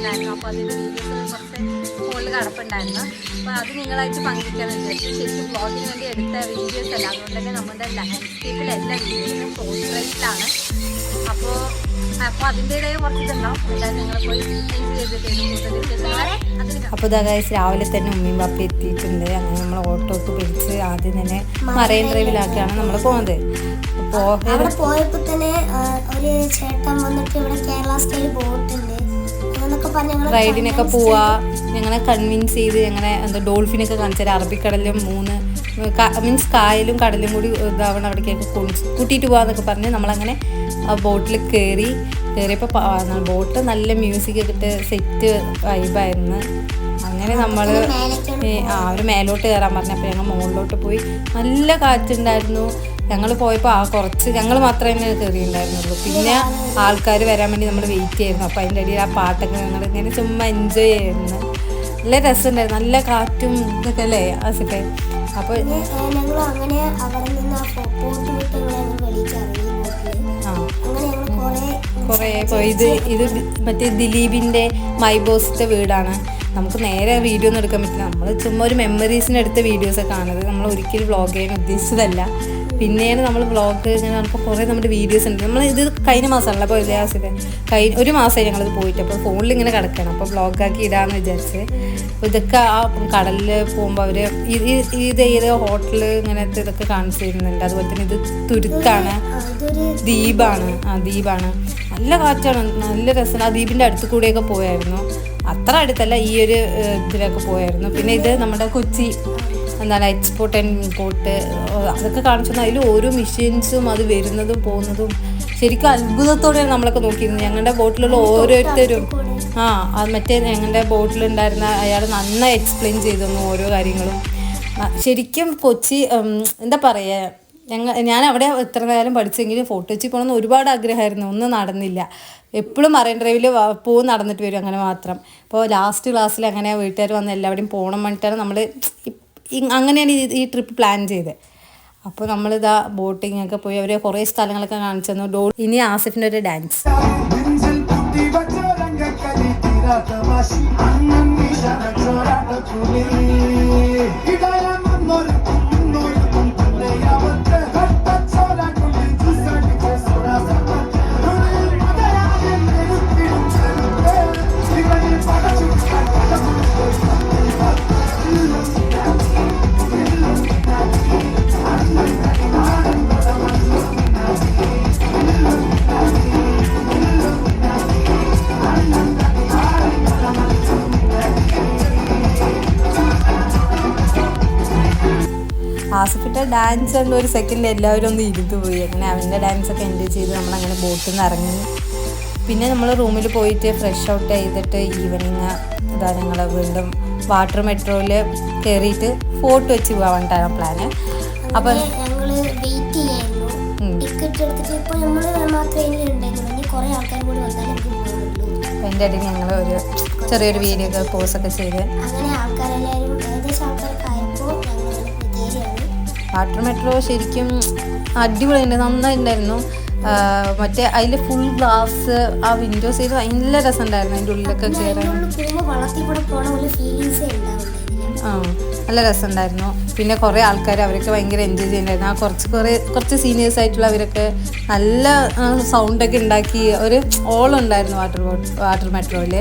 ചെയ്തിട്ടുണ്ടായിരുന്നു. അപ്പോൾ അതിൻ്റെ വീഡിയോസ് കുറച്ച് ഫോണിൽ കിടപ്പുണ്ടായിരുന്നു. അപ്പോൾ അത് നിങ്ങളായിട്ട് പങ്കുവയ്ക്കാമെന്ന് വിചാരിച്ചു. ശരിക്കും വ്ളോഗിന് വേണ്ടി എടുത്ത വീഡിയോസ് അല്ല, അതുകൊണ്ട് തന്നെ നമ്മുടെ ലാൻഡ്സ്കേപ്പിലെ എല്ലാ വീഡിയോസും ഷോർട്ട് റൈറ്റിലാണ്. അപ്പോൾ അതിൻ്റെതായ കുറച്ച് ഇതുണ്ടാവും. എന്തായാലും നിങ്ങൾ പോയി അപ്പോൾ ഇതാ ഗൈസ് രാവിലെ തന്നെ ഉമ്മയും പാപ്പയും എത്തിയിട്ടുണ്ട്. അങ്ങനെ നമ്മൾ ഓട്ടോക്ക് പിടിച്ച് ആദ്യം തന്നെ മറൈൻ ഡ്രൈവിലാക്കിയാണ് നമ്മൾ പോകുന്നത്. അവിടെ പോയപ്പോൾ തന്നെ ഒരു ചേട്ടൻ വന്നിട്ട് ഇവിടെ കേരള സ്റ്റൈൽ ബോട്ടുണ്ട് റൈഡിനൊക്കെ പോവാ ഞങ്ങളെ കൺവിൻസ് ചെയ്ത് ഞങ്ങളെ എന്താ ഡോൾഫിനൊക്കെ കാണിച്ചാൽ അറബിക്കടലും 3 മീൻസ് കായലും കടലും കൂടി ഇതാവണം അവിടേക്കൊക്കെ കൂട്ടിയിട്ട് പോകാന്നൊക്കെ പറഞ്ഞ് നമ്മളങ്ങനെ ആ ബോട്ടിൽ കയറിയപ്പോൾ ബോട്ട് നല്ല മ്യൂസിക്കൊക്കെ ഇട്ട് സെറ്റ് വൈബായിരുന്നു. അങ്ങനെ നമ്മൾ അവർ മേലോട്ട് കയറാൻ പറഞ്ഞപ്പോൾ ഞങ്ങൾ മുകളിലോട്ട് പോയി. നല്ല കാറ്റുണ്ടായിരുന്നു. ഞങ്ങൾ പോയപ്പോൾ ഞങ്ങൾ മാത്രമേ കയറിയിട്ടുണ്ടായിരുന്നുള്ളൂ. പിന്നെ ആൾക്കാർ വരാൻ വേണ്ടി നമ്മൾ വെയിറ്റ് ചെയ്യായിരുന്നു. അപ്പോൾ അതിൻ്റെ ഇടയിൽ ആ പാട്ടൊക്കെ ഞങ്ങൾ ഇങ്ങനെ ചുമ്മാ എൻജോയ് ചെയ്യായിരുന്നു. നല്ല രസമുണ്ടായിരുന്നു, നല്ല കാറ്റും ഇതൊക്കെ അല്ലേ ആസിഫേ. അപ്പോൾ കുറേ ഇത് മറ്റേ ദിലീപിൻ്റെ മൈബോസിൻ്റെ വീടാണ്. നമുക്ക് നേരെ വീഡിയോ ഒന്നും എടുക്കാൻ പറ്റില്ല. നമ്മൾ ചുമ്മാ ഒരു മെമ്മറീസിന് എടുത്ത വീഡിയോസൊക്കെ കാണുന്നത്. നമ്മൾ ഒരിക്കലും വ്ളോഗ് ചെയ്യാൻ ഉദ്ദേശിച്ചതല്ല. പിന്നെയാണ് നമ്മൾ വ്ളോഗ് ഇങ്ങനെ നമുക്ക് കുറേ നമ്മുടെ വീഡിയോസ് ഉണ്ട്. നമ്മൾ ഇത് കഴിഞ്ഞ മാസമല്ല അപ്പോൾ ഇല്ലാസിൻ്റെ ഒരു മാസമായി ഞങ്ങളിത് പോയിട്ട്. അപ്പോൾ ഫോണിൽ ഇങ്ങനെ കിടക്കണം. അപ്പോൾ വ്ളോഗാക്കി ഇടാമെന്ന് വിചാരിച്ച്. അപ്പോൾ ഇതൊക്കെ ആ കടലിൽ പോകുമ്പോൾ അവർ ഏത് ഹോട്ടൽ ഇങ്ങനത്തെ ഇതൊക്കെ കാണിച്ചു തരുന്നുണ്ട്. അതുപോലെ തന്നെ ഇത് തുരുത്താണ്, ദ്വീപാണ്. നല്ല കാറ്റാണ്, നല്ല രസമാണ്. ആ ദ്വീപിൻ്റെ അടുത്ത് കൂടെയൊക്കെ പോയായിരുന്നു. അത്ര അടുത്തല്ല, ഈ ഒരു ഇതിലൊക്കെ പോയായിരുന്നു. പിന്നെ ഇത് നമ്മുടെ കൊച്ചി എന്താണ് എക്സ്പോർട്ട് ആൻഡ് ഇമ്പോർട്ട് അതൊക്കെ കാണിച്ചു തന്നു. അതിൽ ഓരോ മെഷീൻസും അത് വരുന്നതും പോകുന്നതും ശരിക്കും അത്ഭുതത്തോടെയാണ് നമ്മളൊക്കെ നോക്കിയിരുന്നത്. ഞങ്ങളുടെ ബോട്ടിലുള്ള ഓരോരുത്തരും അത് മറ്റേ ഞങ്ങളുടെ ബോട്ടിലുണ്ടായിരുന്ന അയാൾ നന്നായി എക്സ്പ്ലെയിൻ ചെയ്തു തന്നു ഓരോ കാര്യങ്ങളും. ശരിക്കും കൊച്ചി എന്താ പറയുക, ഞാൻ അവിടെ എത്ര നേരം പഠിച്ചെങ്കിലും ഫോർട്ട് കൊച്ചി പോകണമെന്ന് ഒരുപാട് ആഗ്രഹമായിരുന്നു. ഒന്നും നടന്നില്ല. എപ്പോഴും മറൈൻ ഡ്രൈവിൽ നടന്നിട്ട് വരും, അങ്ങനെ മാത്രം. ഇപ്പോൾ ലാസ്റ്റ് ക്ലാസ്സിൽ അങ്ങനെ വീട്ടുകാർ വന്ന് എല്ലാവരുടെയും പോകണം വേണ്ടിയിട്ടാണ് നമ്മൾ അങ്ങനെയാണ് ഈ ട്രിപ്പ് പ്ലാൻ ചെയ്തത്. അപ്പോൾ നമ്മളിതാ ബോട്ടിങ് ഒക്കെ പോയി അവർ കുറേ സ്ഥലങ്ങളൊക്കെ കാണിച്ചു തന്നു. ഇനി ആസിഫിൻ്റെ ഒരു ഡാൻസ്. ആസിഫിൻ്റെ ഡാൻസ് കണ്ട് ഒരു സെക്കൻഡിൽ എല്ലാവരും ഒന്ന് ഇരുന്ന് പോയി. അങ്ങനെ അവൻ്റെ ഡാൻസൊക്കെ എൻജോയ് ചെയ്ത് നമ്മളങ്ങനെ ബോട്ടിൽ നിന്ന് ഇറങ്ങി. പിന്നെ നമ്മൾ റൂമിൽ പോയിട്ട് ഫ്രഷ് ഔട്ട് ചെയ്തിട്ട് ഈവനിങ് ഇതാ ഞങ്ങൾ വീണ്ടും വാട്ടർ മെട്രോയിൽ കയറിയിട്ട് ഫോർട്ട് വെച്ച് പോകാനായിട്ടാണ് പ്ലാന്. അപ്പം എൻ്റെ ഇടയിൽ ഞങ്ങൾ ഒരു ചെറിയൊരു വീഡിയോ ഒക്കെ പോസ്റ്റൊക്കെ ചെയ്ത് വാട്ടർ മെട്രോ ശരിക്കും അടിപൊളിയുണ്ട്, നന്നായിട്ടുണ്ടായിരുന്നു. മറ്റേ അതിൽ ഫുൾ ഗ്ലാസ്, ആ വിൻഡോ സൈഡ് നല്ല രസമുണ്ടായിരുന്നു. അതിൻ്റെ ഉള്ളിലൊക്കെ കയറാൻ നല്ല രസമുണ്ടായിരുന്നു. പിന്നെ കുറേ ആൾക്കാർ അവരൊക്കെ ഭയങ്കര എൻജോയ് ചെയ്യുന്നുണ്ടായിരുന്നു. ആ കുറച്ച് സീനിയേഴ്സ് ആയിട്ടുള്ള അവരൊക്കെ നല്ല സൗണ്ടൊക്കെ ഉണ്ടാക്കി ഒരു ഓളുണ്ടായിരുന്നു വാട്ടർ മെട്രോയിൽ.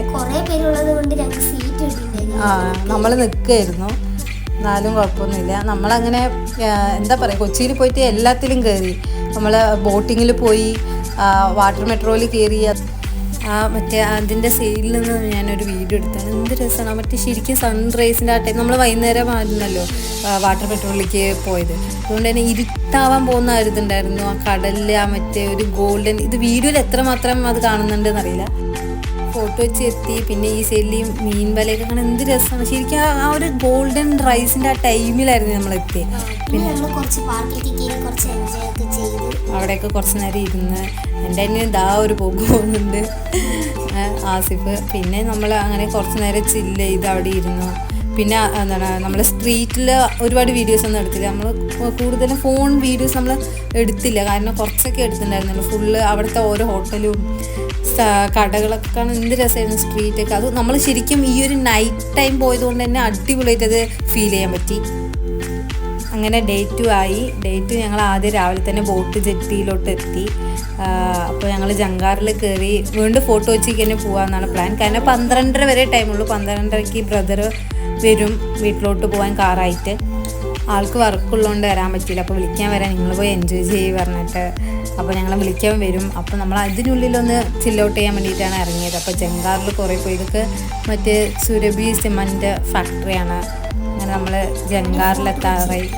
നമ്മൾ നിൽക്കുകയായിരുന്നു, എന്നാലും കുഴപ്പമൊന്നുമില്ല. നമ്മളങ്ങനെ എന്താ പറയുക, കൊച്ചിയിൽ പോയിട്ട് എല്ലാത്തിലും കയറി. നമ്മൾ ബോട്ടിങ്ങിൽ പോയി, വാട്ടർ മെട്രോയിൽ കയറി. മറ്റേ അതിൻ്റെ സൈഡിൽ നിന്ന് ഞാനൊരു വീഡിയോ എടുത്താണ്. എന്ത് രസമാണ് മറ്റേ ശരിക്കും സൺറൈസിൻ്റെ ആ ടൈം. നമ്മൾ വൈകുന്നേരം ആയിരുന്നല്ലോ വാട്ടർ മെട്രോയിലേക്ക് പോയത്. അതുകൊണ്ട് തന്നെ ഇരുട്ടാവാൻ പോകുന്ന ഒരു ഇതുണ്ടായിരുന്നു. ആ കടലിൽ ആ മറ്റേ ഒരു ഗോൾഡൻ, ഇത് വീഡിയോയിൽ എത്രമാത്രം അത് കാണുന്നുണ്ടെന്ന് അറിയില്ല. ഫോട്ടോ വെച്ച് എത്തി. പിന്നെ ഈ സൈഡിൽ മീൻ വലയൊക്കെ കാണാൻ എന്ത് രസമാണ്. ശരിക്കും ആ ഒരു ഗോൾഡൻ റൈസിൻ്റെ ആ ടൈമിലായിരുന്നു നമ്മളെത്തി. പിന്നെ അവിടെയൊക്കെ കുറച്ച് നേരം ഇരുന്ന് എൻ്റെ തന്നെ ഇതാ ഒരു പോക്ക് പോകുന്നുണ്ട് ആസിഫ്. പിന്നെ നമ്മൾ അങ്ങനെ കുറച്ച് നേരം ചില്ല് ചെയ്ത് അവിടെ ഇരുന്നു. പിന്നെ എന്താണ് നമ്മൾ സ്ട്രീറ്റിൽ ഒരുപാട് വീഡിയോസ് ഒന്നും എടുത്തില്ല. നമ്മൾ കൂടുതലും ഫോൺ വീഡിയോസ് നമ്മൾ എടുത്തില്ല, കാരണം കുറച്ചൊക്കെ എടുത്തിട്ടുണ്ടായിരുന്നുള്ളൂ. ഫുള്ള് അവിടുത്തെ ഓരോ ഹോട്ടലും കടകളൊക്കെ കാണാൻ എന്ത് രസമായിരുന്നു, സ്ട്രീറ്റൊക്കെ. അത് നമ്മൾ ശരിക്കും ഈ ഒരു നൈറ്റ് ടൈം പോയതുകൊണ്ട് തന്നെ അടിപൊളിയായിട്ട് അത് ഫീൽ ചെയ്യാൻ പറ്റി. അങ്ങനെ ഡേ 2 ആയി. ഡേ 2 ഞങ്ങൾ ആദ്യം രാവിലെ തന്നെ ബോട്ട് ജെട്ടിയിലോട്ട് എത്തി. അപ്പോൾ ഞങ്ങൾ ജങ്കാറിൽ കയറി വീണ്ടും ഫോട്ടോ വെച്ചിക്ക് തന്നെ പോകാമെന്നാണ് പ്ലാൻ. കാരണം 12:30 വരെ ടൈമുള്ളൂ. 12:30ക്ക് ബ്രദർ വരും വീട്ടിലോട്ട് പോകാൻ കാറായിട്ട്. ആൾക്ക് വർക്കുള്ളതുകൊണ്ട് വരാൻ പറ്റില്ല. അപ്പോൾ വിളിക്കാൻ വരാൻ, നിങ്ങൾ പോയി എൻജോയ് ചെയ്യ് പറഞ്ഞിട്ട്. അപ്പോൾ ഞങ്ങളെ വിളിക്കാൻ വരും. അപ്പോൾ നമ്മൾ അതിനുള്ളിലൊന്ന് ചില്ലൗട്ട് ചെയ്യാൻ വേണ്ടിയിട്ടാണ് ഇറങ്ങിയത്. അപ്പോൾ ജങ്കാറിൽ കുറേ പോയി. ഇതൊക്കെ മറ്റേ സുരഭി സിമൻറ്റ് ഫാക്ടറിയാണ്. അങ്ങനെ നമ്മൾ ജങ്കാറിലെത്താറായി.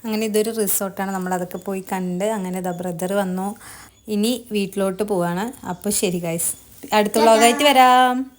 അങ്ങനെ ഇതൊരു റിസോർട്ടാണ്. നമ്മളതൊക്കെ പോയി കണ്ട് അങ്ങനെ ബ്രദർ വന്നു. ഇനി വീട്ടിലോട്ട് പോവാണ്. അപ്പോൾ ശരി ഗൈസ്, അടുത്ത വ്ളോഗായിട്ട് വരാം.